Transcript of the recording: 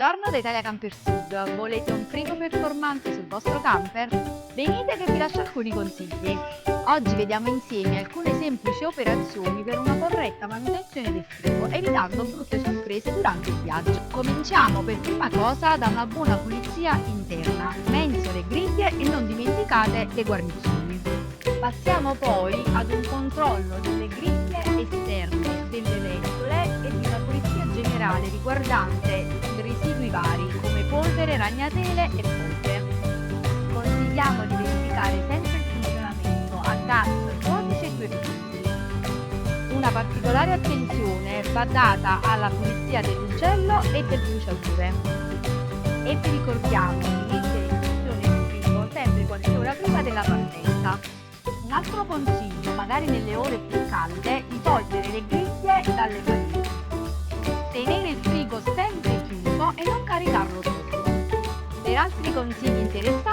Buongiorno da Italia Camper Sud, volete un frigo performante sul vostro camper? Venite che vi lascio alcuni consigli. Oggi vediamo insieme alcune semplici operazioni per una corretta manutenzione del frigo, evitando brutte sorprese durante il viaggio. Cominciamo per prima cosa da una buona pulizia interna, mensole, griglie e non dimenticate le guarnizioni. Passiamo poi ad un controllo delle griglie esterne, delle ventole e di una pulizia generale riguardante residui vari come polvere, ragnatele e polvere. Consigliamo di verificare sempre il funzionamento a gas, codice e 2 minuti. Una particolare attenzione va data alla pulizia dell'ugello e del bruciatore. E vi ricordiamo di mettere in funzione il frigo sempre qualche ora prima della partenza. Un altro consiglio, magari nelle ore più calde, di togliere le griglie dalle pareti. Tenere il frigo sempre chiuso e non caricarlo tutto. Per altri consigli interessanti